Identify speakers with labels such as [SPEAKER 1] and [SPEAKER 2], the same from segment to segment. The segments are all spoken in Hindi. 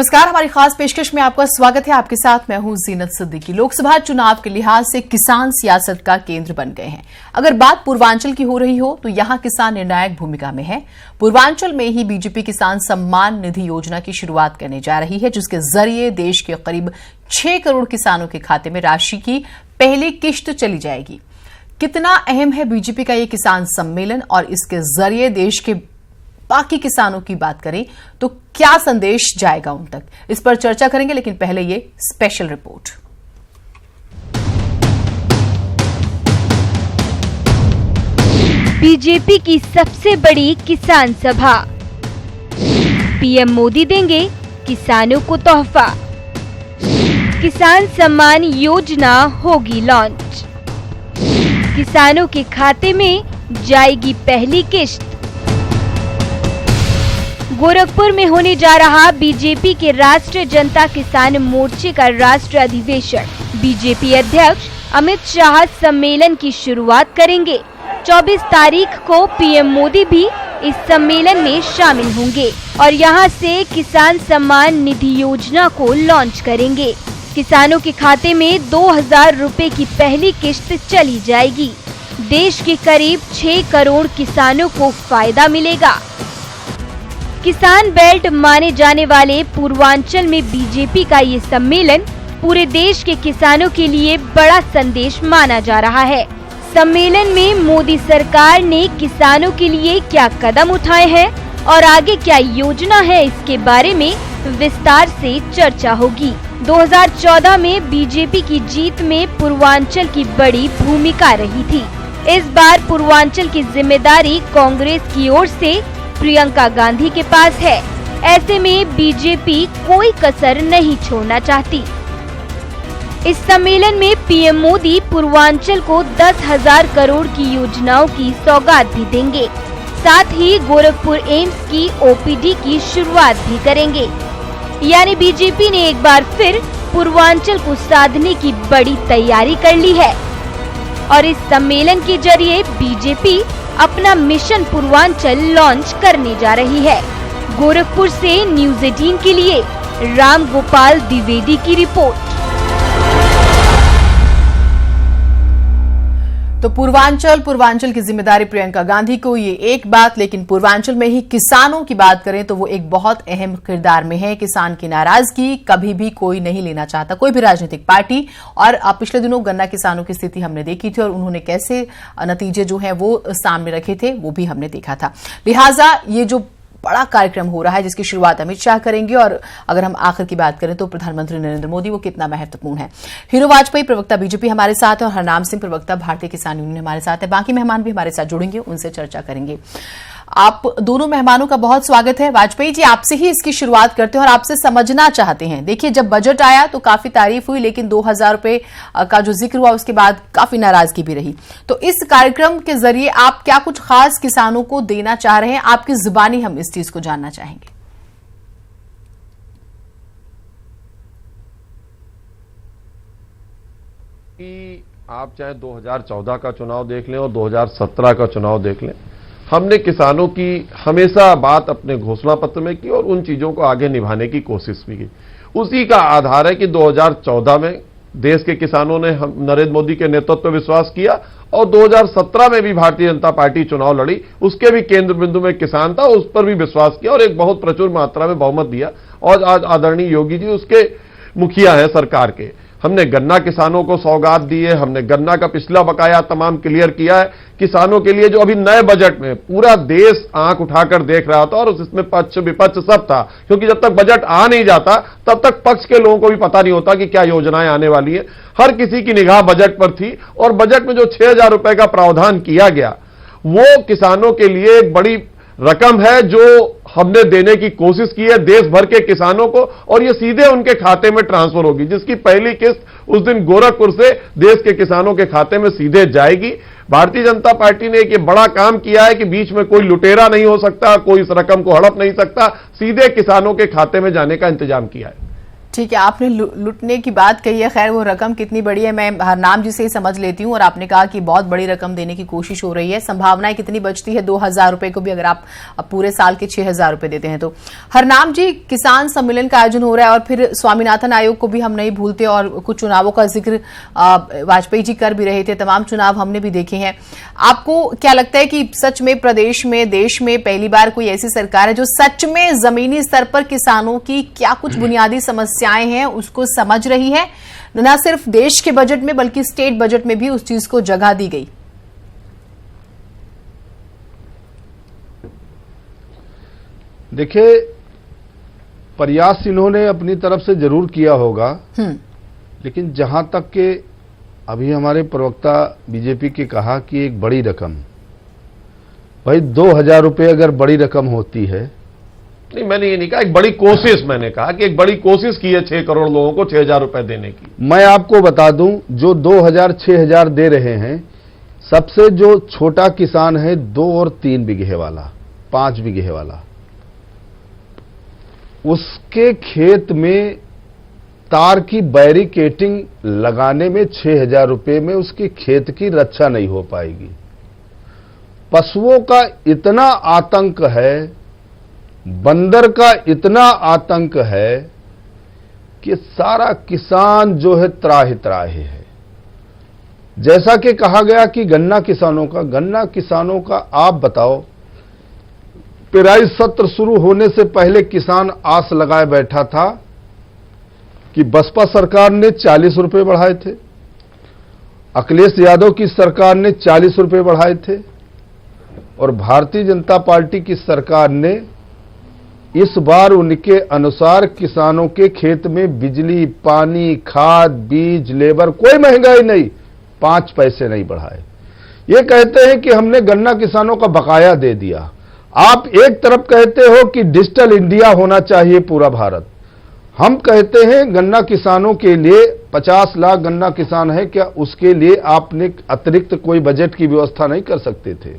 [SPEAKER 1] नमस्कार, हमारी खास पेशकश में आपका स्वागत है। आपके साथ मैं हूं जीनत सिद्दीकी। लोकसभा चुनाव के लिहाज से किसान सियासत का केंद्र बन गए हैं। अगर बात पूर्वांचल की हो रही हो तो यहां किसान निर्णायक भूमिका में है। पूर्वांचल में ही बीजेपी किसान सम्मान निधि योजना की शुरुआत करने जा रही है, जिसके जरिए देश के करीब 6 करोड़ किसानों के खाते में राशि की पहली किश्त चली जाएगी। कितना अहम है बीजेपी का ये किसान सम्मेलन और इसके जरिए देश के बाकी किसानों की बात करें तो क्या संदेश जाएगा उन तक, इस पर चर्चा करेंगे। लेकिन पहले ये स्पेशल रिपोर्ट।
[SPEAKER 2] बीजेपी की सबसे बड़ी किसान सभा, पीएम मोदी देंगे किसानों को तोहफा। किसान सम्मान योजना होगी लॉन्च, किसानों के खाते में जाएगी पहली किश्त। गोरखपुर में होने जा रहा बीजेपी के राष्ट्रीय जनता किसान मोर्चे का राष्ट्रीय अधिवेशन। बीजेपी अध्यक्ष अमित शाह सम्मेलन की शुरुआत करेंगे। 24 तारीख को पीएम मोदी भी इस सम्मेलन में शामिल होंगे और यहां से किसान सम्मान निधि योजना को लॉन्च करेंगे। किसानों के खाते में 2000 रुपए की पहली किश्त चली जाएगी। देश के करीब 6 करोड़ किसानों को फायदा मिलेगा। किसान बेल्ट माने जाने वाले पूर्वांचल में बीजेपी का ये सम्मेलन पूरे देश के किसानों के लिए बड़ा संदेश माना जा रहा है। सम्मेलन में मोदी सरकार ने किसानों के लिए क्या कदम उठाए हैं और आगे क्या योजना है, इसके बारे में विस्तार से चर्चा होगी। 2014 में बीजेपी की जीत में पूर्वांचल की बड़ी भूमिका रही थी। इस बार पूर्वांचल की जिम्मेदारी कांग्रेस की ओर से प्रियंका गांधी के पास है। ऐसे में बीजेपी कोई कसर नहीं छोड़ना चाहती। इस सम्मेलन में पीएम मोदी पूर्वांचल को 10,000 करोड़ की योजनाओं की सौगात भी देंगे। साथ ही गोरखपुर एम्स की ओपीडी की शुरुआत भी करेंगे। यानी बीजेपी ने एक बार फिर पूर्वांचल को साधने की बड़ी तैयारी कर ली है और इस सम्मेलन के जरिए बीजेपी अपना मिशन पूर्वांचल लॉन्च करने जा रही है। गोरखपुर से न्यूज़ 18 के लिए राम गोपाल द्विवेदी की रिपोर्ट।
[SPEAKER 1] तो पूर्वांचल की जिम्मेदारी प्रियंका गांधी को, ये एक बात। लेकिन पूर्वांचल में ही किसानों की बात करें तो वो एक बहुत अहम किरदार में है। किसान की नाराजगी कभी भी कोई नहीं लेना चाहता, कोई भी राजनीतिक पार्टी। और पिछले दिनों गन्ना किसानों की स्थिति हमने देखी थी और उन्होंने कैसे नतीजे जो है वो सामने रखे थे, वो भी हमने देखा था। लिहाजा ये जो बड़ा कार्यक्रम हो रहा है जिसकी शुरुआत अमित शाह करेंगे, और अगर हम आखिर की बात करें तो प्रधानमंत्री नरेंद्र मोदी, वो कितना महत्वपूर्ण है। हीरो वाजपेयी प्रवक्ता बीजेपी हमारे साथ है और हरनाम सिंह प्रवक्ता भारतीय किसान यूनियन हमारे साथ है। बाकी मेहमान भी हमारे साथ जुड़ेंगे, उनसे चर्चा करेंगे। आप दोनों मेहमानों का बहुत स्वागत है। वाजपेयी जी, आपसे ही इसकी शुरुआत करते हैं और आपसे समझना चाहते हैं। देखिए, जब बजट आया तो काफी तारीफ हुई, लेकिन 2000 रुपए का जो जिक्र हुआ उसके बाद काफी नाराजगी भी रही। तो इस कार्यक्रम के जरिए आप क्या कुछ खास किसानों को देना चाह रहे हैं? आपकी जुबानी हम इस चीज को जानना चाहेंगे।
[SPEAKER 3] कि आप चाहे 2014 का चुनाव देख लें और 2017 का चुनाव देख लें, हमने किसानों की हमेशा बात अपने घोषणा पत्र में की और उन चीजों को आगे निभाने की कोशिश भी की। उसी का आधार है कि 2014 में देश के किसानों ने नरेंद्र मोदी के नेतृत्व पर विश्वास किया और 2017 में भी भारतीय जनता पार्टी चुनाव लड़ी, उसके भी केंद्र बिंदु में किसान था, उस पर भी विश्वास किया और एक बहुत प्रचुर मात्रा में बहुमत दिया। और आज आदरणीय योगी जी उसके मुखिया हैं सरकार के। हमने गन्ना किसानों को सौगात दी है, हमने गन्ना का पिछला बकाया तमाम क्लियर किया है किसानों के लिए, जो अभी नए बजट में पूरा देश आंख उठाकर देख रहा था और उसमें पक्ष विपक्ष सब था, क्योंकि जब तक बजट आ नहीं जाता तब तक पक्ष के लोगों को भी पता नहीं होता कि क्या योजनाएं आने वाली है। हर किसी की निगाह बजट पर थी और बजट में जो 6,000 रुपए का प्रावधान किया गया वो किसानों के लिए एक बड़ी रकम है जो हमने देने की कोशिश की है देश भर के किसानों को, और ये सीधे उनके खाते में ट्रांसफर होगी, जिसकी पहली किस्त उस दिन गोरखपुर से देश के किसानों के खाते में सीधे जाएगी। भारतीय जनता पार्टी ने एक बड़ा काम किया है कि बीच में कोई लुटेरा नहीं हो सकता, कोई इस रकम को हड़प नहीं सकता, सीधे किसानों के खाते में जाने का इंतजाम किया है।
[SPEAKER 1] ठीक है, आपने लुटने की बात कही है। खैर वो रकम कितनी बड़ी है मैं हरनाम जी से ही समझ लेती हूँ, और आपने कहा कि बहुत बड़ी रकम देने की कोशिश हो रही है। संभावनाएं कितनी बचती है 2000 रुपए को भी अगर आप पूरे साल के 6000 रुपए देते हैं तो। हरनाम जी, किसान सम्मेलन का आयोजन हो रहा है और फिर स्वामीनाथन आयोग को भी हम नहीं भूलते, और कुछ चुनावों का जिक्र वाजपेयी जी कर भी रहे थे, तमाम चुनाव हमने भी देखे हैं। आपको क्या लगता है कि सच में प्रदेश में, देश में पहली बार कोई ऐसी सरकार है जो सच में जमीनी स्तर पर किसानों की क्या कुछ बुनियादी समस्याएं हैं उसको समझ रही है? न सिर्फ देश के बजट में बल्कि स्टेट बजट में भी उस चीज को जगह दी गई।
[SPEAKER 4] देखिए, प्रयास इन्होंने अपनी तरफ से जरूर किया होगा, लेकिन जहां तक के अभी हमारे प्रवक्ता बीजेपी के कहा कि एक बड़ी रकम, भाई 2000 रुपये अगर बड़ी रकम होती है,
[SPEAKER 3] नहीं मैंने ये नहीं कहा, एक बड़ी कोशिश, मैंने कहा कि एक बड़ी कोशिश की है 6 करोड़ लोगों को 6000 रुपए देने की।
[SPEAKER 4] मैं आपको बता दूं, जो 2000 6000 दे रहे हैं, सबसे जो छोटा किसान है 2 और 3 बीघे वाला, 5 बीघे वाला, उसके खेत में तार की बैरिकेटिंग लगाने में 6000 रुपए में उसके खेत की रक्षा नहीं हो पाएगी। पशुओं का इतना आतंक है, बंदर का इतना आतंक है कि सारा किसान जो है त्राहि त्राहि है। जैसा कि कहा गया कि गन्ना किसानों का आप बताओ, पेराई सत्र शुरू होने से पहले किसान आस लगाए बैठा था कि बसपा सरकार ने 40 रुपए बढ़ाए थे, अखिलेश यादव की सरकार ने 40 रुपए बढ़ाए थे, और भारतीय जनता पार्टी की सरकार ने इस बार उनके अनुसार किसानों के खेत में बिजली, पानी, खाद, बीज, लेबर कोई महंगाई नहीं, 5 पैसे नहीं बढ़ाए। ये कहते हैं कि हमने गन्ना किसानों का बकाया दे दिया। आप एक तरफ कहते हो कि डिजिटल इंडिया होना चाहिए पूरा भारत, हम कहते हैं गन्ना किसानों के लिए 50 लाख गन्ना किसान है, क्या उसके लिए आपने अतिरिक्त कोई बजट की व्यवस्था नहीं कर सकते थे?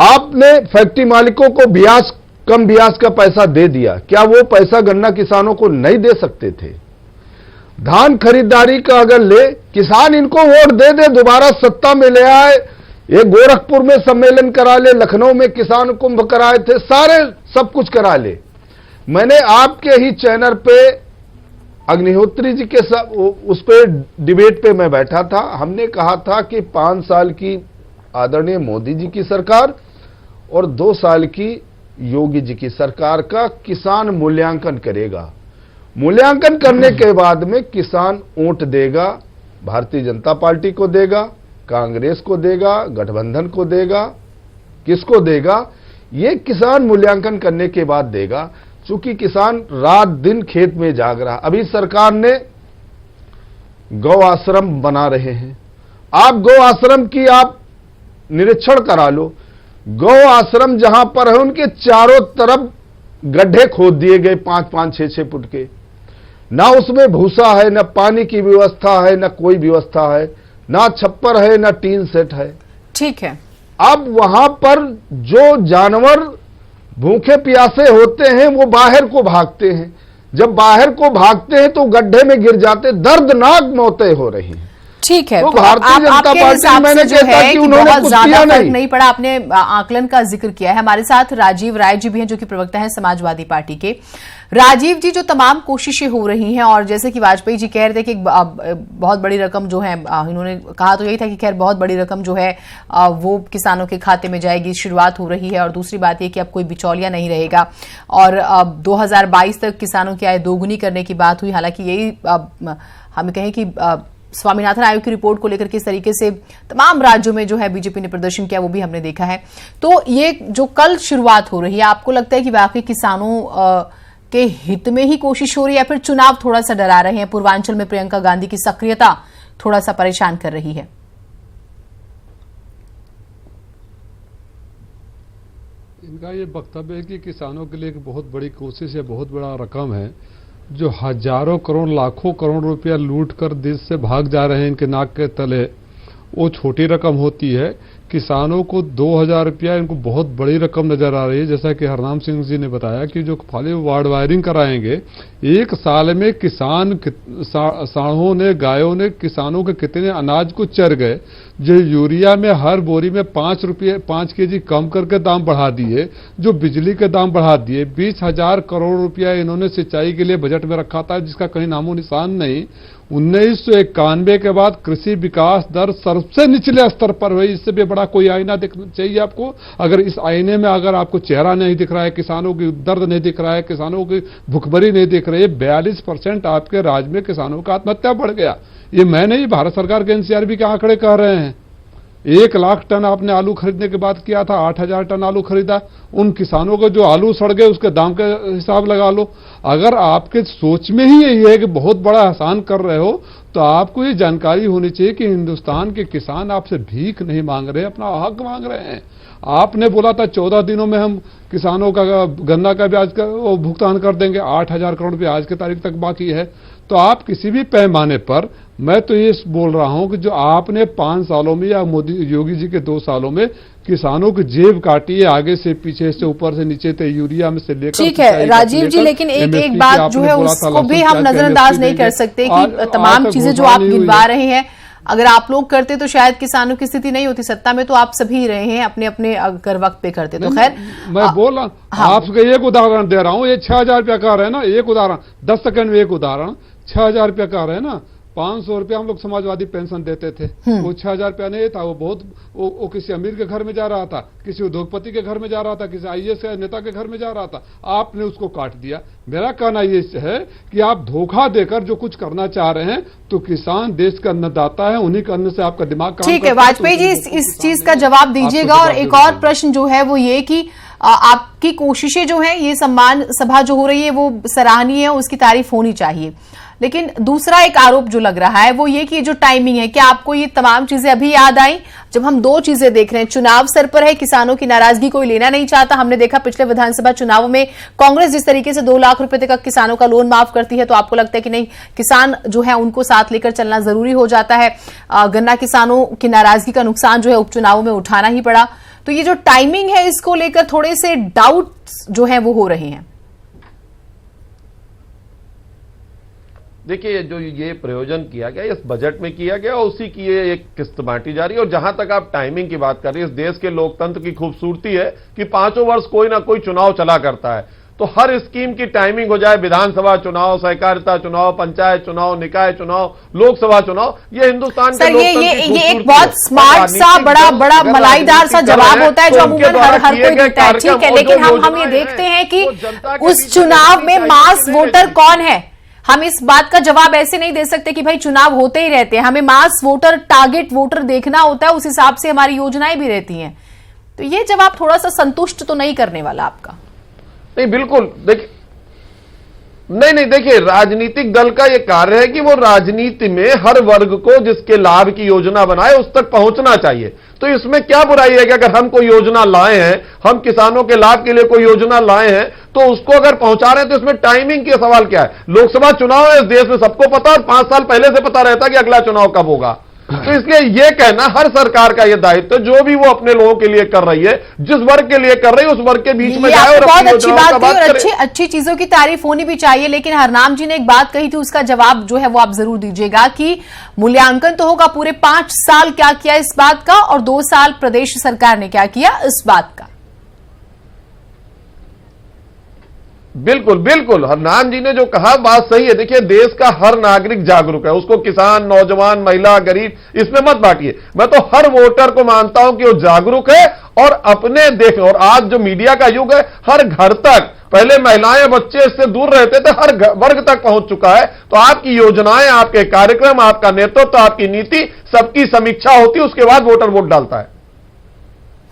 [SPEAKER 4] आपने फैक्ट्री मालिकों को कम ब्याज का पैसा दे दिया, क्या वो पैसा गन्ना किसानों को नहीं दे सकते थे? धान खरीदारी का अगर ले, किसान इनको वोट दे दे, दोबारा सत्ता में ले आए, ये गोरखपुर में सम्मेलन करा ले, लखनऊ में किसान कुंभ कराए थे, सारे सब कुछ करा ले। मैंने आपके ही चैनल पे अग्निहोत्री जी के साथ उस पे डिबेट पे मैं बैठा था, हमने कहा था कि 5 साल की आदरणीय मोदी जी की सरकार और 2 साल की योगी जी की सरकार का किसान मूल्यांकन करेगा। मूल्यांकन करने के बाद में किसान वोट देगा, भारतीय जनता पार्टी को देगा, कांग्रेस को देगा, गठबंधन को देगा, किसको देगा, ये किसान मूल्यांकन करने के बाद देगा। चूंकि किसान रात दिन खेत में जाग रहा, अभी सरकार ने गौ आश्रम बना रहे हैं, आप गौ आश्रम की आप निरीक्षण करा लो, गौ आश्रम जहां पर है उनके चारों तरफ गड्ढे खोद दिए गए 5-5, 6-6 फुट के, ना उसमें भूसा है, ना पानी की व्यवस्था है, ना कोई व्यवस्था है, ना छप्पर है, ना टीन सेट है।
[SPEAKER 1] ठीक है,
[SPEAKER 4] अब वहां पर जो जानवर भूखे प्यासे होते हैं वो बाहर को भागते हैं, जब बाहर को भागते हैं तो गड्ढे में गिर जाते, दर्दनाक मौतें हो रही हैं।
[SPEAKER 1] ठीक है,
[SPEAKER 4] तो
[SPEAKER 1] तो
[SPEAKER 4] भारतीय जनता पार्टी मैंने
[SPEAKER 1] जो है कि बहुत ज्यादा फर्क नहीं पड़ा। आपने आकलन का जिक्र किया है। हमारे साथ राजीव राय जी भी हैं जो कि प्रवक्ता हैं समाजवादी पार्टी के। राजीव जी, जो तमाम कोशिशें हो रही हैं, और जैसे कि वाजपेयी जी कह रहे थे कि बहुत बड़ी रकम जो है, इन्होंने कहा तो यही था कि खैर बहुत बड़ी रकम जो है वो किसानों के खाते में जाएगी, शुरुआत हो रही है। और दूसरी बात यह कि अब कोई बिचौलिया नहीं रहेगा, और अब 2022 तक किसानों की आय दोगुनी करने की बात हुई। हालांकि यही हम कहें कि स्वामीनाथन आयोग की रिपोर्ट को लेकर किस तरीके से तमाम राज्यों में जो है बीजेपी ने प्रदर्शन किया वो भी हमने देखा है। तो ये जो कल शुरुआत हो रही है, आपको लगता है कि वाकई किसानों के हित में ही कोशिश हो रही है, या फिर चुनाव थोड़ा सा डरा रहे हैं? पूर्वांचल में प्रियंका गांधी की सक्रियता थोड़ा सा परेशान कर रही है।
[SPEAKER 5] इनका ये वक्तव्य है कि किसानों के लिए एक बहुत बड़ी कोशिश है, बहुत बड़ा रकम है, जो हजारों करोड़ लाखों करोड़ रुपया लूट कर देश से भाग जा रहे हैं इनके नाक के तले, वो छोटी रकम होती है। किसानों को 2000 रुपया इनको बहुत बड़ी रकम नजर आ रही है। जैसा कि हरनाम सिंह जी ने बताया कि जो खाली वार्ड वायरिंग कराएंगे, एक साल में किसान सांडों ने, गायों ने किसानों के कितने अनाज को चर गए। जो यूरिया में हर बोरी में 5 केजी कम करके दाम बढ़ा दिए, जो बिजली के दाम बढ़ा दिए, 20,000 करोड़ रुपया इन्होंने सिंचाई के लिए बजट में रखा था, जिसका कहीं नामो निशान नहीं। 1991 के बाद कृषि विकास दर सबसे निचले स्तर पर हुई। इससे भी बड़ा कोई आईना दिखना चाहिए आपको। अगर इस आईने में अगर आपको चेहरा नहीं दिख रहा है, किसानों की दर्द नहीं दिख रहा है, किसानों की भुखमरी नहीं दिख रही है, 42% आपके राज्य में किसानों का आत्महत्या बढ़ गया। ये मैं नहीं, भारत सरकार के एनसीआरबी के आंकड़े कह रहे हैं। 1 लाख टन आपने आलू खरीदने के बाद किया था, 8,000 टन आलू खरीदा। उन किसानों को जो आलू सड़ गए उसके दाम का हिसाब लगा लो। अगर आपके सोच में ही यही है कि बहुत बड़ा एहसान कर रहे हो, तो आपको ये जानकारी होनी चाहिए कि हिंदुस्तान के किसान आपसे भीख नहीं मांग रहे, अपना हक मांग रहे हैं। आपने बोला था 14 दिनों में हम किसानों का गन्ना का ब्याज का वो भुगतान कर देंगे। 8,000 करोड़ रुपये आज की तारीख तक बाकी है। तो आप किसी भी पैमाने पर, मैं तो ये बोल रहा हूं कि जो आपने 5 सालों में या मोदी योगी जी के 2 सालों में किसानों की जेब काटी है, आगे से पीछे से ऊपर से नीचे तक, यूरिया में से लेकर।
[SPEAKER 1] ठीक है राजीव जी, लेकिन एक बात जो है उसको भी हम नजरअंदाज नहीं कर सकते कि तमाम चीजें जो आप गिनवा रहे हैं, अगर आप लोग करते तो शायद किसानों की स्थिति नहीं होती। सत्ता में तो आप सभी रहे हैं, अपने अपने अगर वक्त पे करते तो। खैर,
[SPEAKER 5] मैं बोल रहा हूं, आपको एक उदाहरण दे रहा हूं। ये 6,000 रुपया का रहे हैं ना, एक उदाहरण, 10 सेकंड में एक उदाहरण। 6,000 रुपया का रहे हैं ना, 500 रुपया हम लोग समाजवादी पेंशन देते थे। वो 6,000 रुपया नहीं था, वो किसी अमीर के घर में जा रहा था, किसी उद्योगपति के घर में जा रहा था, किसी आईएएस नेता के घर में जा रहा था। आपने उसको काट दिया। मेरा कहना ये है कि आप धोखा देकर जो कुछ करना चाह रहे हैं, तो किसान देश का अन्नदाता है, उन्हीं के अन्न से आपका दिमाग काम करता है।
[SPEAKER 1] ठीक है वाजपेयी जी, इस चीज का जवाब दीजिएगा। और एक और प्रश्न जो है वो ये कि आपकी कोशिशें जो है, ये सम्मान सभा जो हो रही है वो सराहनीय है, उसकी तारीफ होनी चाहिए। लेकिन दूसरा एक आरोप जो लग रहा है वो ये कि जो टाइमिंग है, क्या आपको ये तमाम चीजें अभी याद आई जब हम 2 चीजें देख रहे हैं? चुनाव सर पर है, किसानों की नाराजगी कोई लेना नहीं चाहता। हमने देखा पिछले विधानसभा चुनावों में कांग्रेस जिस तरीके से 2 लाख रुपए तक किसानों का लोन माफ करती है, तो आपको लगता है कि नहीं, किसान जो है उनको साथ लेकर चलना जरूरी हो जाता है। गन्ना किसानों की नाराजगी का नुकसान जो है उपचुनावों में उठाना ही पड़ा। तो ये जो टाइमिंग है, इसको लेकर थोड़े से डाउट जो है वो हो रहे हैं।
[SPEAKER 3] देखिए, जो ये प्रयोजन किया गया, इस बजट में किया गया, उसी की ये एक किस्त बांटी जा रही है। और जहां तक आप टाइमिंग की बात कर रही है, इस देश के लोकतंत्र की खूबसूरती है कि 5 वर्ष कोई ना कोई चुनाव चला करता है। तो हर स्कीम की टाइमिंग हो जाए, विधानसभा चुनाव, सहकारिता चुनाव, पंचायत चुनाव, निकाय चुनाव, लोकसभा चुनाव, ये हिंदुस्तान के
[SPEAKER 1] ये एक बहुत स्मार्ट सा बड़ा मलाईदार सा जवाब होता है जो अमूमन हर कोई देता है। ठीक है, लेकिन हम ये देखते हैं कि उस चुनाव में मास वोटर कौन है। हम इस बात का जवाब ऐसे नहीं दे सकते कि भाई चुनाव होते ही रहते हैं। हमें मास वोटर, टारगेट वोटर देखना होता है, उस हिसाब से हमारी योजनाएं भी रहती हैं। तो ये जवाब थोड़ा सा संतुष्ट तो नहीं करने वाला आपका।
[SPEAKER 3] नहीं, बिल्कुल। देखिए, नहीं, देखिए, राजनीतिक दल का यह कार्य है कि वो राजनीति में हर वर्ग को जिसके लाभ की योजना बनाए उस तक पहुंचना चाहिए। तो इसमें क्या बुराई है कि अगर हम कोई योजना लाए हैं, हम किसानों के लाभ के लिए कोई योजना लाए हैं, तो उसको अगर पहुंचा रहे हैं, तो इसमें टाइमिंग के सवाल क्या है? लोकसभा चुनाव है, इस देश में सबको पता, और 5 साल पहले से पता रहता कि अगला चुनाव कब होगा। तो इसलिए यह कहना हर सरकार का यह दायित्व, जो भी वो अपने लोगों के लिए कर रही है, जिस वर्ग के लिए कर रही है, उस वर्ग के बीच में जाए और
[SPEAKER 1] बहुत अच्छी बात कही और अच्छी चीजों की तारीफ होनी भी चाहिए। लेकिन हरनाम जी ने एक बात कही थी, उसका जवाब जो है वो आप जरूर दीजिएगा कि मूल्यांकन तो होगा पूरे 5 साल क्या किया इस बात का, और 2 साल प्रदेश सरकार ने क्या किया इस बात का।
[SPEAKER 3] बिल्कुल बिल्कुल, हरनाम जी ने जो कहा बात सही है। देखिए, देश का हर नागरिक जागरूक है, उसको किसान, नौजवान, महिला, गरीब, इसमें मत बांटिए। मैं तो हर वोटर को मानता हूं कि वो जागरूक है और अपने देश, और आज जो मीडिया का युग है, हर घर तक, पहले महिलाएं बच्चे इससे दूर रहते थे, हर वर्ग तक पहुंच चुका है। तो आपकी योजनाएं, आपके कार्यक्रम, आपका नेतृत्व, आपकी नीति, सबकी समीक्षा होती है, उसके बाद वोटर वोट डालता है।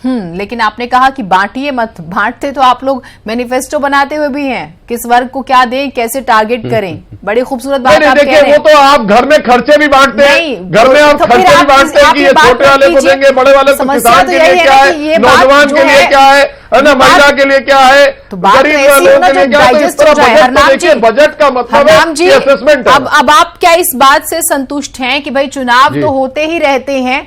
[SPEAKER 1] लेकिन आपने कहा कि बांटिए मत। बांटते तो आप लोग मैनिफेस्टो बनाते हुए भी हैं, किस वर्ग को क्या दें, कैसे टारगेट करें। बड़ी खूबसूरत बात आप कह रहे हैं।
[SPEAKER 3] वो तो आप घर में खर्चे भी बांटते हैं, घर में आप खर्चे भी बांटते हैं कि ये छोटे वाले को देंगे, बड़े वाले को, किसान के लिए क्या है, नौजवान के लिए क्या है ना, महिला के लिए क्या है, गरीब लोगों के लिए क्या है। इस तरह बजट का मतलब है असेसमेंट।
[SPEAKER 1] अब आप क्या इस बात से संतुष्ट हैं कि भाई चुनाव तो होते ही रहते हैं,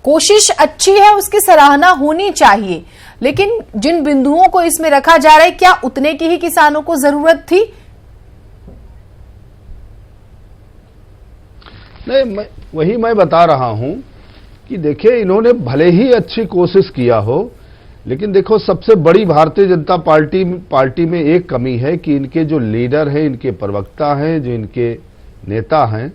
[SPEAKER 1] कोशिश अच्छी है, उसकी सराहना होनी चाहिए, लेकिन जिन बिंदुओं को इसमें रखा जा रहा है, क्या उतने की ही किसानों को जरूरत थी?
[SPEAKER 4] नहीं, वही मैं बता रहा हूं कि देखिए, इन्होंने भले ही अच्छी कोशिश किया हो, लेकिन देखो, सबसे बड़ी भारतीय जनता पार्टी में एक कमी है कि इनके जो लीडर हैं, इनके प्रवक्ता हैं, जो इनके नेता हैं,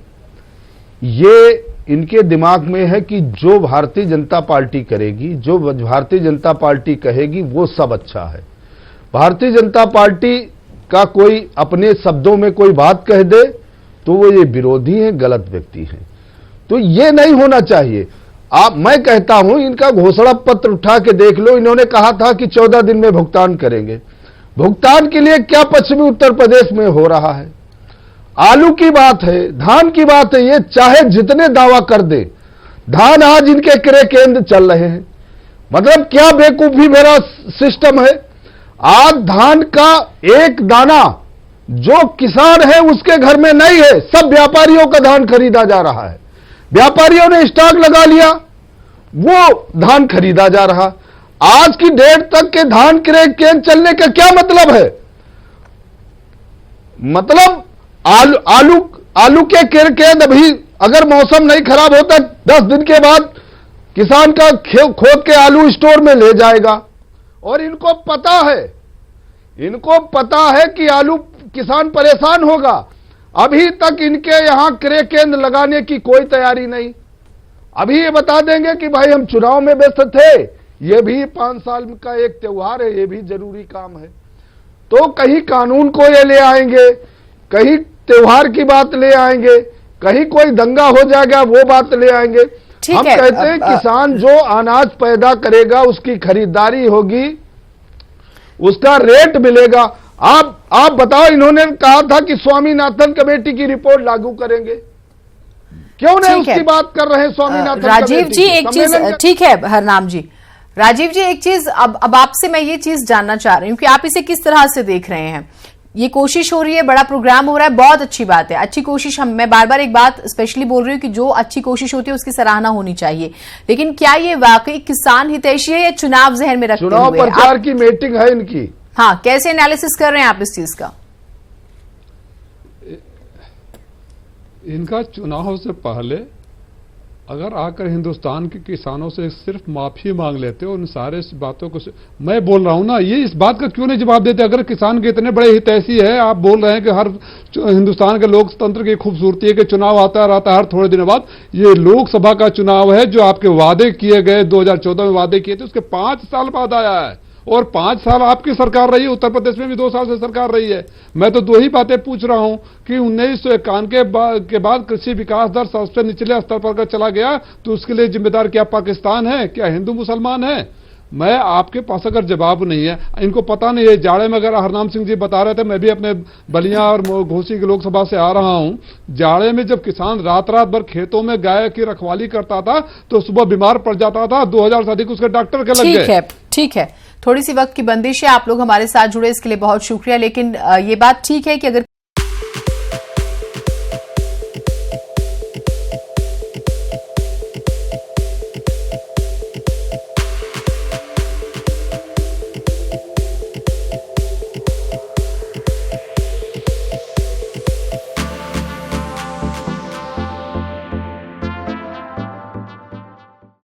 [SPEAKER 4] ये इनके दिमाग में है कि जो भारतीय जनता पार्टी करेगी, जो भारतीय जनता पार्टी कहेगी, वो सब अच्छा है। भारतीय जनता पार्टी का कोई अपने शब्दों में कोई बात कह दे तो वो ये विरोधी हैं, गलत व्यक्ति हैं। तो ये नहीं होना चाहिए। मैं कहता हूं, इनका घोषणा पत्र उठा के देख लो। इन्होंने कहा था कि 14 दिन में भुगतान करेंगे। भुगतान के लिए क्या पश्चिमी उत्तर प्रदेश में हो रहा है? आलू की बात है, धान की बात है, ये चाहे जितने दावा कर दे, धान आज इनके क्रय केंद्र चल रहे हैं। मतलब क्या बेवकूफी मेरा सिस्टम है। आज धान का एक दाना जो किसान है उसके घर में नहीं है, सब व्यापारियों का धान खरीदा जा रहा है। व्यापारियों ने स्टॉक लगा लिया, वो धान खरीदा जा रहा। आज की डेट तक के धान क्रय केंद्र चलने का क्या मतलब है? मतलब आलू के क्रय केंद्र अभी अगर मौसम नहीं खराब होता 10 दिन के बाद किसान का खोद के आलू स्टोर में ले जाएगा। और इनको पता है कि आलू किसान परेशान होगा। अभी तक इनके यहां क्रय केंद्र लगाने की कोई तैयारी नहीं। अभी ये बता देंगे कि भाई हम चुनाव में व्यस्त थे, ये भी 5 साल का एक त्योहार है, ये भी जरूरी काम है। तो कहीं कानून को ये ले आएंगे, कहीं त्योहार की बात ले आएंगे, कहीं कोई दंगा हो जाएगा वो बात ले आएंगे। हम कहते हैं किसान जो अनाज पैदा करेगा उसकी खरीदारी होगी, उसका रेट मिलेगा। आप बताओ, इन्होंने कहा था कि स्वामीनाथन कमेटी की रिपोर्ट लागू करेंगे, क्यों नहीं उसकी बात कर रहे हैं स्वामीनाथन?
[SPEAKER 1] राजीव जी एक चीज, ठीक है हरनाम जी, राजीव जी एक चीज अब आपसे मैं ये चीज जानना चाह रही हूँ कि आप इसे किस तरह से देख रहे हैं। ये कोशिश हो रही है, बड़ा प्रोग्राम हो रहा है, बहुत अच्छी बात है, अच्छी कोशिश। मैं बार बार एक बात स्पेशली बोल रही हूँ कि जो अच्छी कोशिश होती है उसकी सराहना होनी चाहिए, लेकिन क्या ये वाकई किसान हितैषी है या चुनाव जहन में रखते हुए?
[SPEAKER 4] चुनाव प्रचार की मीटिंग है इनकी।
[SPEAKER 1] हाँ, कैसे एनालिसिस कर रहे हैं आप इस चीज का?
[SPEAKER 5] इनका चुनाव से पहले अगर आकर हिंदुस्तान के किसानों से सिर्फ माफी मांग लेते हो, उन सारे बातों को मैं बोल रहा हूं ना, ये इस बात का क्यों नहीं जवाब देते? अगर किसान के इतने बड़े हितैषी है, आप बोल रहे हैं कि हर हिंदुस्तान के लोकतंत्र की खूबसूरती है कि चुनाव आता रहता है हर थोड़े दिनों बाद। ये लोकसभा का चुनाव है, जो आपके वादे किए गए 2014 में वादे किए थे, उसके 5 साल बाद आया है। और 5 साल आपकी सरकार रही है, उत्तर प्रदेश में भी 2 साल से सरकार रही है। मैं तो 2 ही बातें पूछ रहा हूं कि 1951 के बाद कृषि विकास दर सबसे निचले स्तर पर अगर चला गया तो उसके लिए जिम्मेदार क्या पाकिस्तान है, क्या हिंदू मुसलमान है? मैं आपके पास अगर जवाब नहीं है, इनको पता नहीं है। जाड़े में अगर हरनाम सिंह जी बता रहे थे, मैं भी अपने बलिया और घोसी की लोकसभा से आ रहा हूं, जाड़े में जब किसान रात भर खेतों में गाय की रखवाली करता था तो सुबह बीमार पड़ जाता था, 2000 से अधिक उसके डॉक्टर के लग गए।
[SPEAKER 1] ठीक है, थोड़ी सी वक्त की बंदिश है। आप लोग हमारे साथ जुड़े इसके लिए बहुत शुक्रिया, लेकिन ये बात ठीक है कि अगर